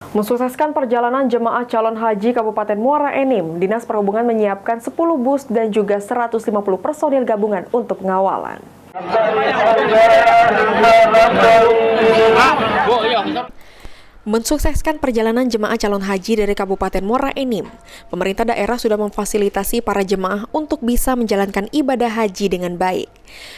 Mensukseskan perjalanan jemaah calon haji Kabupaten Muara Enim, Dinas Perhubungan menyiapkan 10 bus dan juga 150 personil gabungan untuk pengawalan. Mensukseskan perjalanan jemaah calon haji dari Kabupaten Muara Enim, pemerintah daerah sudah memfasilitasi para jemaah untuk bisa menjalankan ibadah haji dengan baik.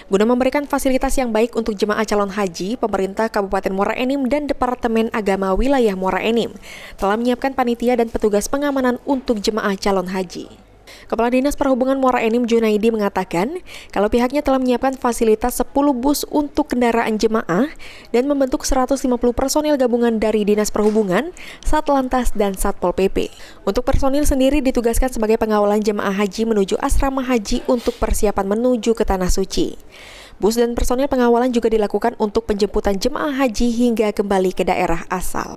Guna memberikan fasilitas yang baik untuk jemaah calon haji, pemerintah Kabupaten Muara Enim dan Departemen Agama Wilayah Muara Enim telah menyiapkan panitia dan petugas pengamanan untuk jemaah calon haji. Kepala Dinas Perhubungan Muara Enim Junaidi mengatakan, kalau pihaknya telah menyiapkan fasilitas 10 bus untuk kendaraan jemaah dan membentuk 150 personil gabungan dari Dinas Perhubungan, Satlantas, dan Satpol PP. Untuk personil sendiri ditugaskan sebagai pengawalan jemaah haji menuju asrama haji untuk persiapan menuju ke Tanah Suci. Bus dan personil pengawalan juga dilakukan untuk penjemputan jemaah haji hingga kembali ke daerah asal.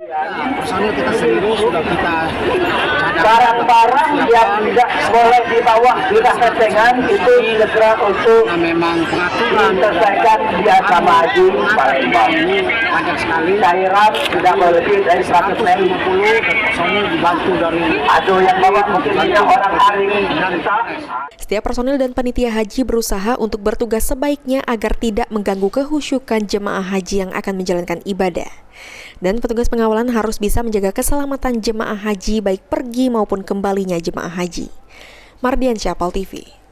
Personil kita sendiri sudah kita barang-barang yang tidak boleh dibawa di ketengan itu segera untuk memang peraturan diselesaikan di asrama haji. ini banyak sekali. Cairan tidak boleh lebih dari 150 personil dibantu dari yang bawa mungkin orang hari dan Setiap personil dan panitia haji berusaha untuk bertugas sebaiknya agar tidak mengganggu kehusyukan jemaah haji yang akan menjalankan ibadah. Dan petugas pengawalan harus bisa menjaga keselamatan jemaah haji baik pergi maupun kembalinya jemaah haji. Mardiansyah, Pol TV.